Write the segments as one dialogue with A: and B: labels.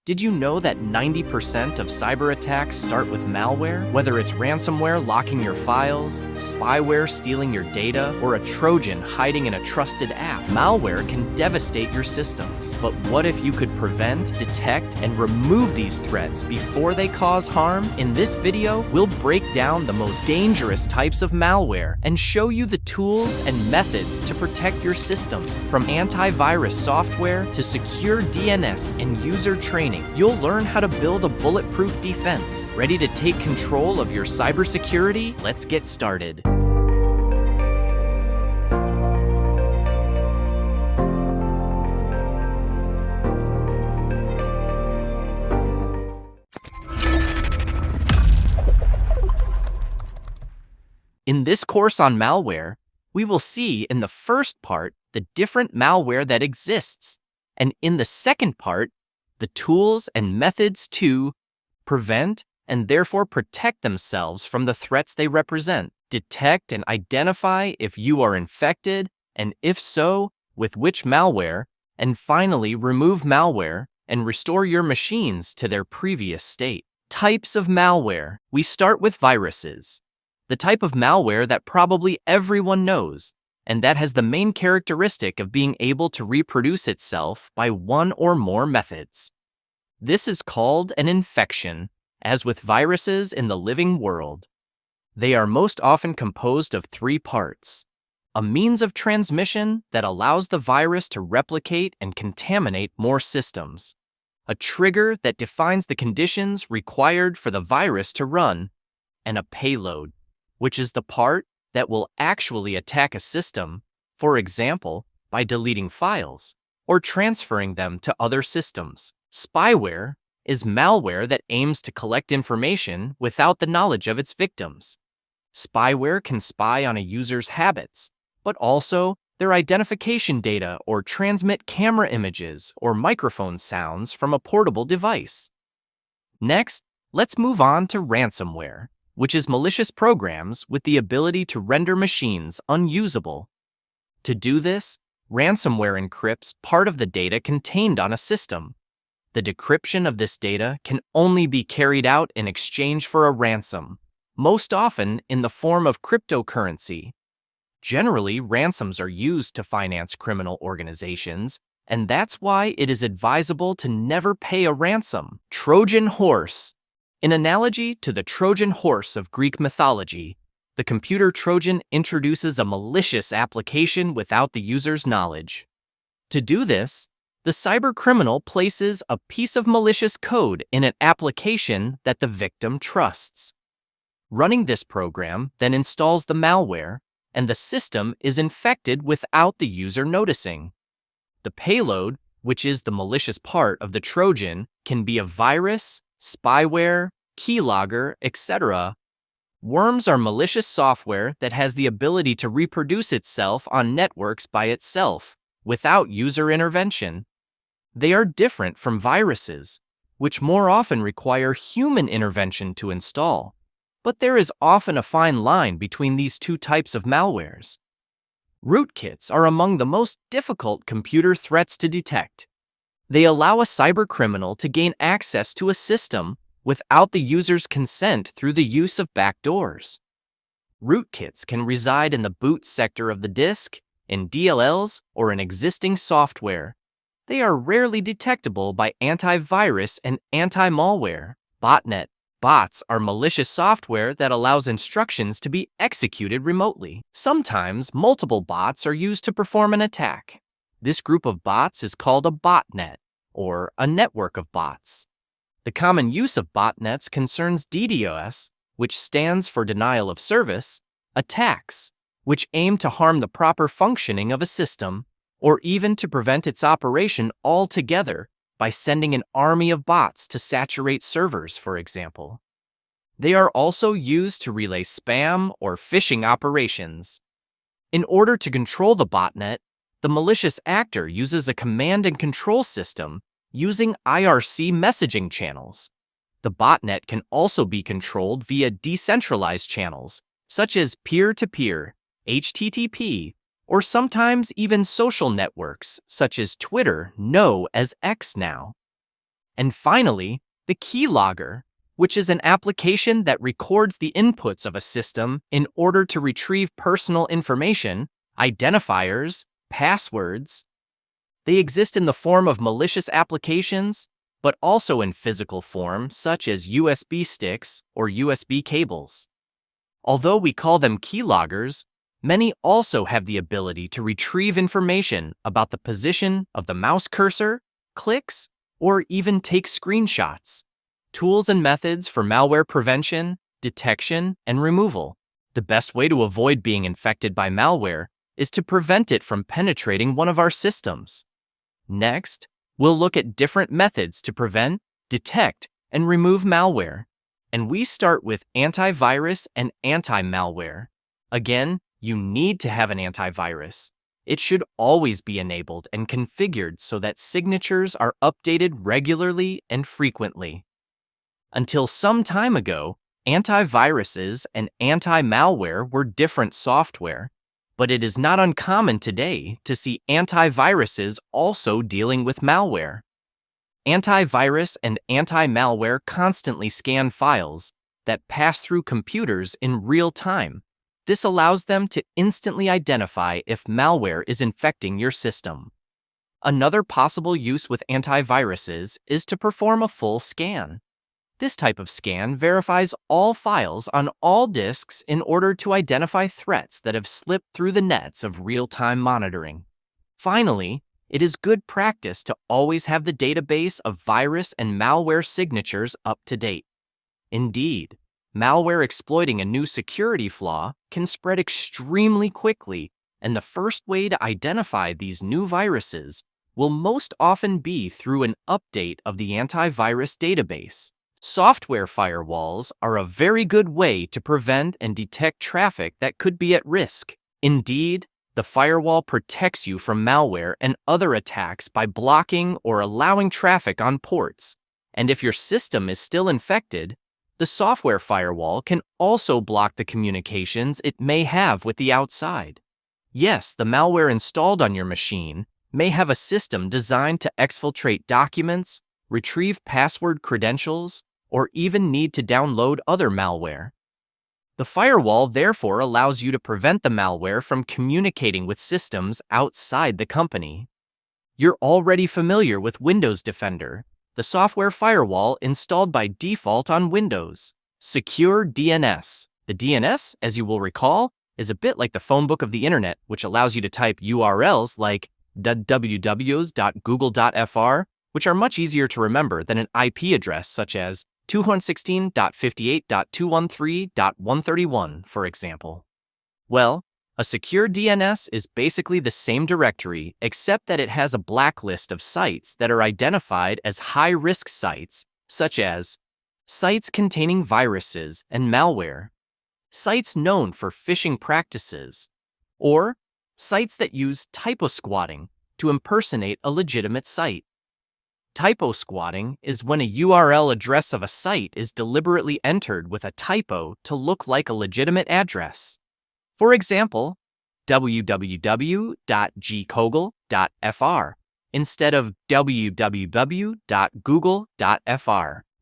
A: Did you know that 90% of cyber attacks start with malware? Whether it's ransomware locking your files, spyware stealing your data, or a Trojan hiding in a trusted app, malware can devastate your systems. But what if you could prevent, detect, and remove these threats before they cause harm? In this video, we'll break down the most dangerous types of malware and show you the tools and methods to protect your systems. From antivirus software to secure DNS and user training, you'll learn how to build a bulletproof defense. Ready to take control of your cybersecurity? Let's get started. In this course on malware, we will see in the first part the different malware that exists, and in the second part, the tools and methods to prevent and therefore protect themselves from the threats they represent, detect and identify if you are infected, and if so, with which malware, and finally remove malware and restore your machines to their previous state. Types of malware. We start with viruses, the type of malware that probably everyone knows, and that has the main characteristic of being able to reproduce itself by one or more methods. This is called an infection, as with viruses in the living world. They are most often composed of three parts: a means of transmission that allows the virus to replicate and contaminate more systems, a trigger that defines the conditions required for the virus to run, and a payload, which is the part that will actually attack a system, for example, by deleting files or transferring them to other systems. Spyware is malware that aims to collect information without the knowledge of its victims. Spyware can spy on a user's habits, but also their identification data or transmit camera images or microphone sounds from a portable device. Next, let's move on to ransomware, which is malicious programs with the ability to render machines unusable. To do this, ransomware encrypts part of the data contained on a system. The decryption of this data can only be carried out in exchange for a ransom, most often in the form of cryptocurrency. Generally, ransoms are used to finance criminal organizations, and that's why it is advisable to never pay a ransom. Trojan horse. In analogy to the Trojan horse of Greek mythology, the computer Trojan introduces a malicious application without the user's knowledge. To do this, the cybercriminal places a piece of malicious code in an application that the victim trusts. Running this program then installs the malware, and the system is infected without the user noticing. The payload, which is the malicious part of the Trojan, can be a virus, spyware, keylogger, etc. Worms are malicious software that has the ability to reproduce itself on networks by itself, without user intervention. They are different from viruses, which more often require human intervention to install, but there is often a fine line between these two types of malwares. Rootkits are among the most difficult computer threats to detect. They allow a cybercriminal to gain access to a system without the user's consent through the use of backdoors. Rootkits can reside in the boot sector of the disk, in DLLs, or in existing software. They are rarely detectable by antivirus and anti-malware. Botnet. Bots are malicious software that allows instructions to be executed remotely. Sometimes multiple bots are used to perform an attack. This group of bots is called a botnet, or a network of bots. The common use of botnets concerns DDoS, which stands for denial of service, attacks, which aim to harm the proper functioning of a system, or even to prevent its operation altogether by sending an army of bots to saturate servers, for example. They are also used to relay spam or phishing operations. In order to control the botnet, the malicious actor uses a command and control system using IRC messaging channels. The botnet can also be controlled via decentralized channels, such as peer-to-peer, HTTP, or sometimes even social networks, such as Twitter, known as X now. And finally, the keylogger, which is an application that records the inputs of a system in order to retrieve personal information, identifiers, passwords. They exist in the form of malicious applications, but also in physical form, such as USB sticks or USB cables. Although we call them keyloggers, many also have the ability to retrieve information about the position of the mouse cursor, clicks, or even take screenshots. Tools and methods for malware prevention, detection, and removal. The best way to avoid being infected by malware is to prevent it from penetrating one of our systems. Next, we'll look at different methods to prevent, detect, and remove malware. And we start with antivirus and anti-malware. Again, you need to have an antivirus. It should always be enabled and configured so that signatures are updated regularly and frequently. Until some time ago, antiviruses and anti-malware were different software, but it is not uncommon today to see antiviruses also dealing with malware. Antivirus and anti-malware constantly scan files that pass through computers in real time. This allows them to instantly identify if malware is infecting your system. Another possible use with antiviruses is to perform a full scan. This type of scan verifies all files on all disks in order to identify threats that have slipped through the nets of real-time monitoring. Finally, it is good practice to always have the database of virus and malware signatures up to date. Indeed, malware exploiting a new security flaw can spread extremely quickly, and the first way to identify these new viruses will most often be through an update of the antivirus database. Software firewalls are a very good way to prevent and detect traffic that could be at risk. Indeed, the firewall protects you from malware and other attacks by blocking or allowing traffic on ports. And if your system is still infected, the software firewall can also block the communications it may have with the outside. Yes, the malware installed on your machine may have a system designed to exfiltrate documents, retrieve password credentials, or even need to download other malware. The firewall therefore allows you to prevent the malware from communicating with systems outside the company. You're already familiar with Windows Defender, the software firewall installed by default on Windows. Secure DNS. The DNS, as you will recall, is a bit like the phone book of the internet, which allows you to type URLs like www.google.fr, which are much easier to remember than an IP address such as 216.58.213.131, for example. Well, a secure DNS is basically the same directory, except that it has a blacklist of sites that are identified as high-risk sites, such as sites containing viruses and malware, sites known for phishing practices, or sites that use typo squatting to impersonate a legitimate site. Typo squatting is when a URL address of a site is deliberately entered with a typo to look like a legitimate address. For example, www.gkogel.fr instead of www.google.fr.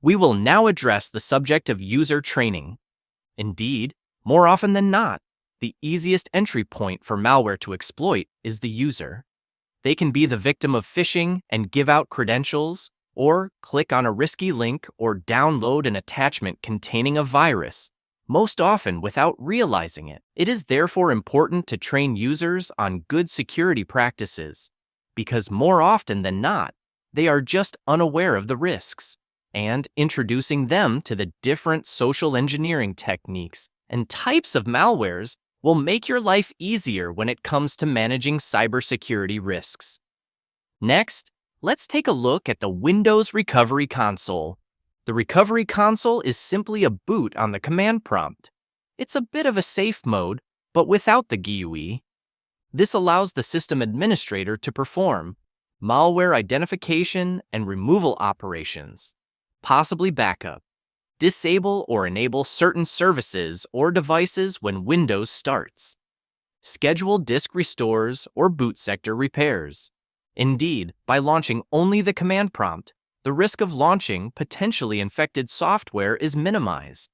A: We will now address the subject of user training. Indeed, more often than not, the easiest entry point for malware to exploit is the user. They can be the victim of phishing and give out credentials, or click on a risky link or download an attachment containing a virus, most often without realizing it. It is therefore important to train users on good security practices, because more often than not, they are just unaware of the risks, and introducing them to the different social engineering techniques and types of malwares will make your life easier when it comes to managing cybersecurity risks. Next, let's take a look at the Windows Recovery Console. The Recovery Console is simply a boot on the command prompt. It's a bit of a safe mode, but without the GUI. This allows the system administrator to perform malware identification and removal operations, possibly backup, disable or enable certain services or devices when Windows starts, schedule disk restores or boot sector repairs. Indeed, by launching only the command prompt, the risk of launching potentially infected software is minimized.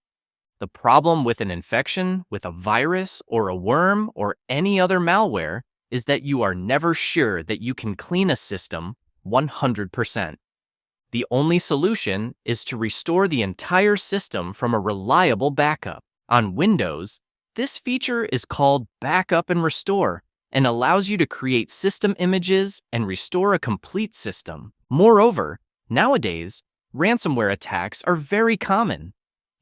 A: The problem with an infection with a virus or a worm or any other malware is that you are never sure that you can clean a system 100%. The only solution is to restore the entire system from a reliable backup. On Windows, this feature is called Backup and Restore and allows you to create system images and restore a complete system. Moreover, nowadays, ransomware attacks are very common.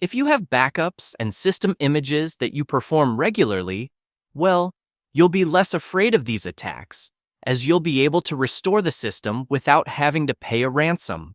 A: If you have backups and system images that you perform regularly, well, you'll be less afraid of these attacks, as you'll be able to restore the system without having to pay a ransom.